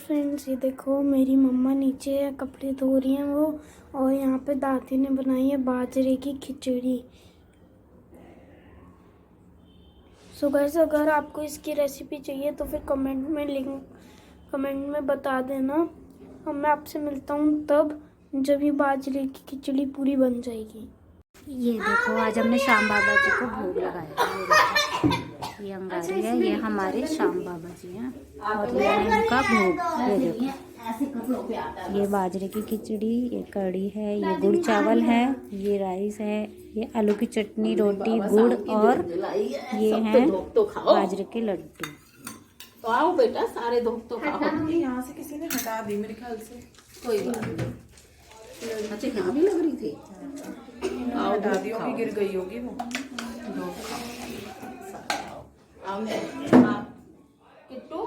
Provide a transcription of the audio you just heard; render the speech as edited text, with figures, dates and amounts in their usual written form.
Friends, ये देखो मेरी मम्मा नीचे कपड़े धो रही हैं वो, और यहाँ पे दादी ने बनाई है बाजरे की खिचड़ी। सो गाइस, अगर आपको इसकी रेसिपी चाहिए तो फिर कमेंट में बता देना, और मैं आपसे मिलता हूँ तब जब ये बाजरे की खिचड़ी पूरी बन जाएगी। ये देखो, आज हमने श्याम बाबा जी को भोग लगाया। ये अंगारी है, ये हमारे श्याम बाबा जी हैं, और ये है उनका भोग। ये देखो, ये बाजरे की खिचड़ी, ये कढ़ी है, ये गुड़ चावल है, ये राइस है, ये आलू की चटनी, रोटी, गुड़, और ये है बाजरे के लड्डू। तो आओ बेटा, सारे धूप तो खाओ। यहाँ से किसी ने हटा दी मेरे ख्याल से। कोई बात नहीं। अच्छा, यहाँ भी लग रही थी। हटा दी होगी, गिर गई होगी वो। धूप खाओ। आओ किट्टू।